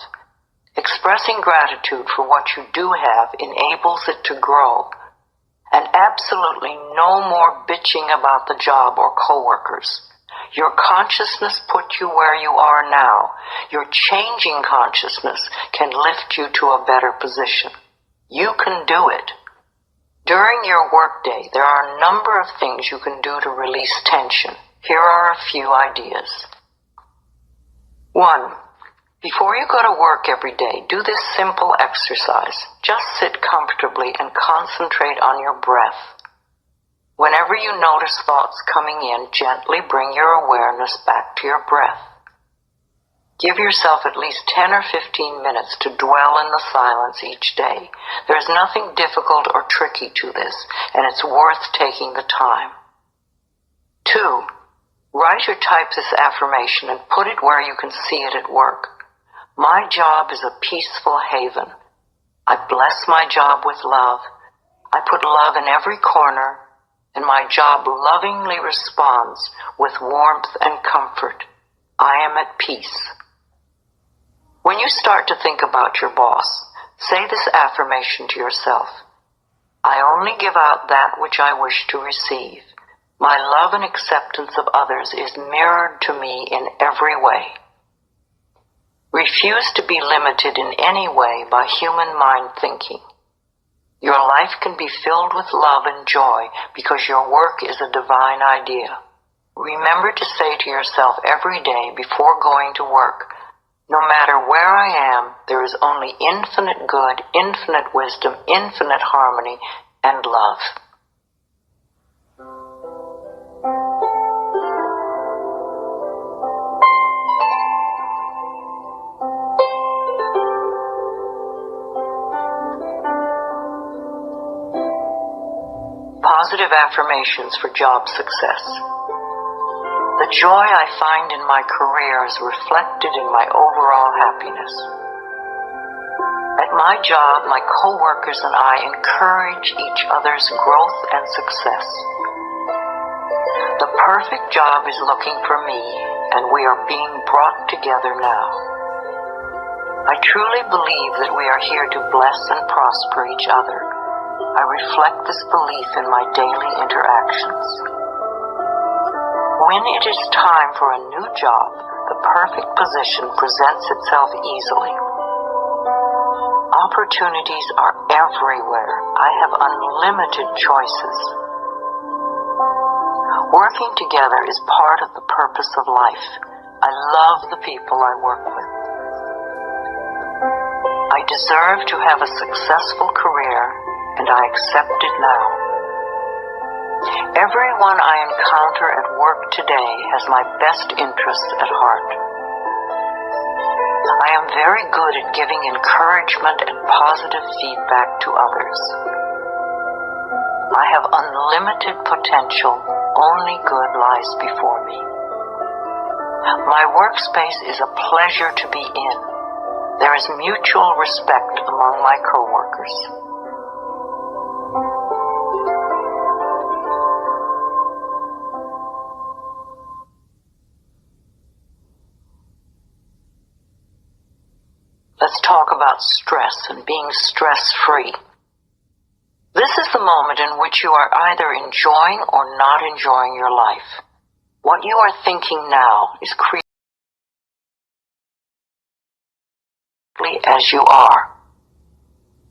Expressing gratitude for what you do have enables it to grow. And absolutely no more bitching about the job or coworkers. Your consciousness put you where you are now. Your changing consciousness can lift you to a better position. You can do it. During your workday, there are a number of things you can do to release tension. Here are a few ideas. 1. Before you go to work every day, do this simple exercise. Just sit comfortably and concentrate on your breath. Whenever you notice thoughts coming in, gently bring your awareness back to your breath. Give yourself at least 10 or 15 minutes to dwell in the silence each day. There's nothing difficult or tricky to this, and it's worth taking the time. 2. Write or type this affirmation and put it where you can see it at work. My job is a peaceful haven. I bless my job with love. I put love in every corner, and my job lovingly responds with warmth and comfort. I am at peace. When you start to think about your boss, say this affirmation to yourself. I only give out that which I wish to receive. My love and acceptance of others is mirrored to me in every way. Refuse to be limited in any way by human mind thinking. Your life can be filled with love and joy because your work is a divine idea. Remember to say to yourself every day before going to work, no matter where I am, there is only infinite good, infinite wisdom, infinite harmony, and love. Positive affirmations for job success. The joy I find in my career is reflected in my overall happiness. At my job, my coworkers and I encourage each other's growth and success. The perfect job is looking for me, and we are being brought together now. I truly believe that we are here to bless and prosper each other. I reflect this belief in my daily interactions. When it is time for a new job, the perfect position presents itself easily. Opportunities are everywhere. I have unlimited choices. Working together is part of the purpose of life. I love the people I work with. I deserve to have a successful career, and I accept it now. Everyone I encounter at work today has my best interests at heart. I am very good at giving encouragement and positive feedback to others. I have unlimited potential. Only good lies before me. My workspace is a pleasure to be in. There is mutual respect among my coworkers. Let's talk about stress and being stress-free. This is the moment in which you are either enjoying or not enjoying your life. What you are thinking now is creating as you are.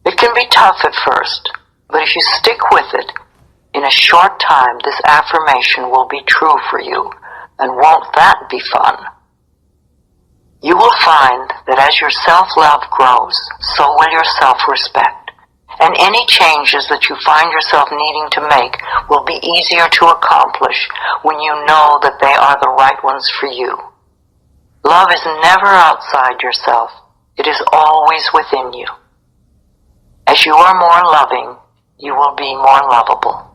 It can be tough at first, but if you stick with it, in a short time this affirmation will be true for you, and won't that be fun? You will find that as your self-love grows, so will your self-respect. And any changes that you find yourself needing to make will be easier to accomplish when you know that they are the right ones for you. Love is never outside yourself. It is always within you. As you are more loving, you will be more lovable.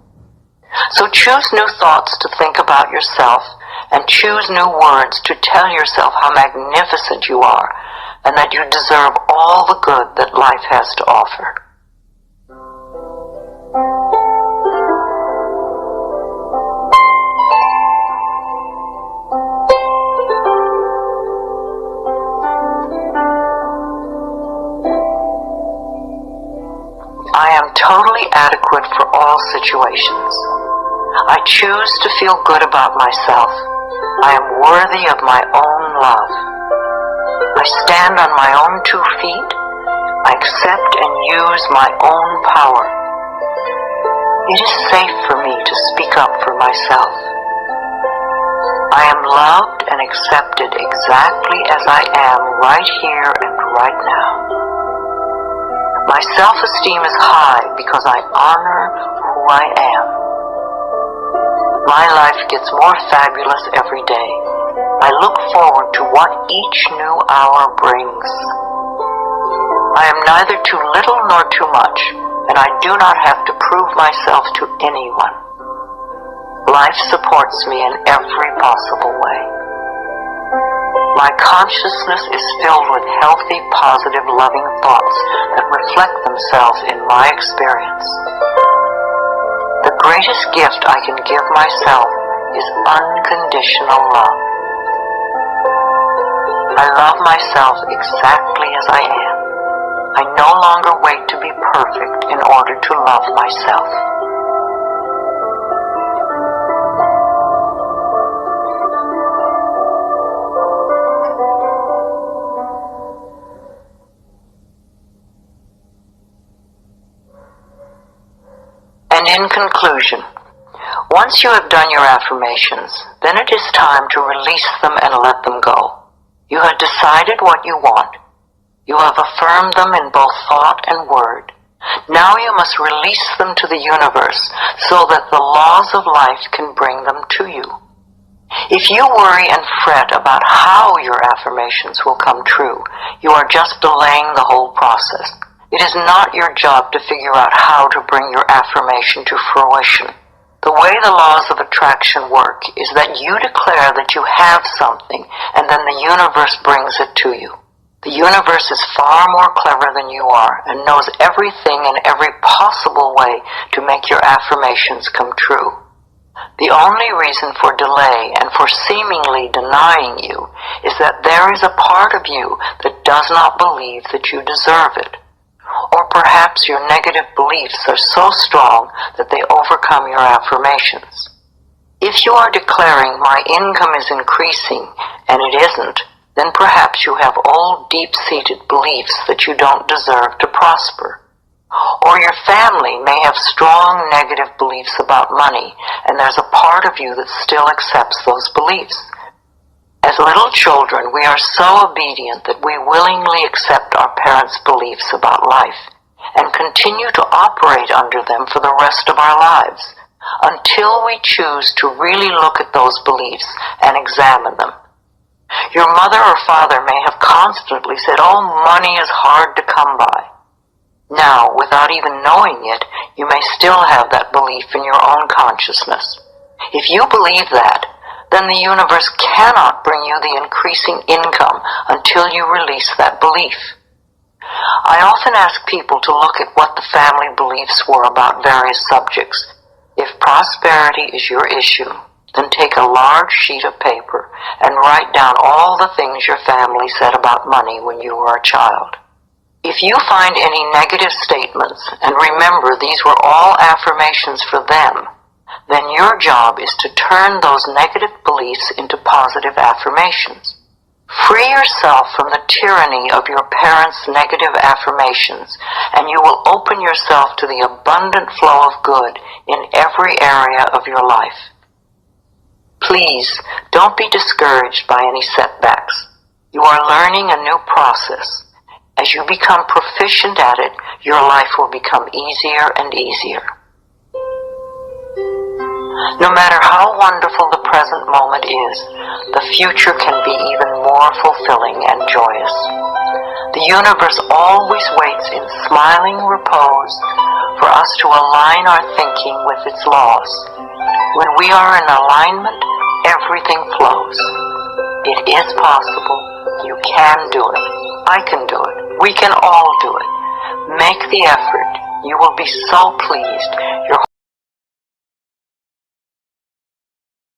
So choose new thoughts to think about yourself, and choose new words to tell yourself how magnificent you are, and that you deserve all the good that life has to offer. I am totally adequate for all situations. I choose to feel good about myself. I am worthy of my own love. I stand on my own 2 feet. I accept and use my own power. It is safe for me to speak up for myself. I am loved and accepted exactly as I am right here and right now. My self-esteem is high because I honor who I am. My life gets more fabulous every day. I look forward to what each new hour brings. I am neither too little nor too much, and I do not have to prove myself to anyone. Life supports me in every possible way. My consciousness is filled with healthy, positive, loving thoughts that reflect themselves in my experience. The greatest gift I can give myself is unconditional love. I love myself exactly as I am. I no longer wait to be perfect in order to love myself. And in conclusion, once you have done your affirmations, then it is time to release them and let them go. You have decided what you want. You have affirmed them in both thought and word. Now you must release them to the universe so that the laws of life can bring them to you. If you worry and fret about how your affirmations will come true, you are just delaying the whole process. It is not your job to figure out how to bring your affirmation to fruition. The way the laws of attraction work is that you declare that you have something, and then the universe brings it to you. The universe is far more clever than you are and knows everything in every possible way to make your affirmations come true. The only reason for delay and for seemingly denying you is that there is a part of you that does not believe that you deserve it. Or perhaps your negative beliefs are so strong that they overcome your affirmations. If you are declaring my income is increasing and it isn't, then perhaps you have old deep-seated beliefs that you don't deserve to prosper. Or your family may have strong negative beliefs about money, and there's a part of you that still accepts those beliefs. As little children, we are so obedient that we willingly accept our parents' beliefs about life and continue to operate under them for the rest of our lives until we choose to really look at those beliefs and examine them. Your mother or father may have constantly said, "Oh, money is hard to come by." Now, without even knowing it, you may still have that belief in your own consciousness. If you believe that, then the universe cannot bring you the increasing income until you release that belief. I often ask people to look at what the family beliefs were about various subjects. If prosperity is your issue, then take a large sheet of paper and write down all the things your family said about money when you were a child. If you find any negative statements, and remember these were all affirmations for them, then your job is to turn those negative beliefs into positive affirmations. Free yourself from the tyranny of your parents' negative affirmations, and you will open yourself to the abundant flow of good in every area of your life. Please, don't be discouraged by any setbacks. You are learning a new process. As you become proficient at it, your life will become easier and easier. No matter how wonderful the present moment is, the future can be even more fulfilling and joyous. The universe always waits in smiling repose for us to align our thinking with its laws. When we are in alignment, everything flows. It is possible. You can do it. I can do it. We can all do it. Make the effort. You will be so pleased. Your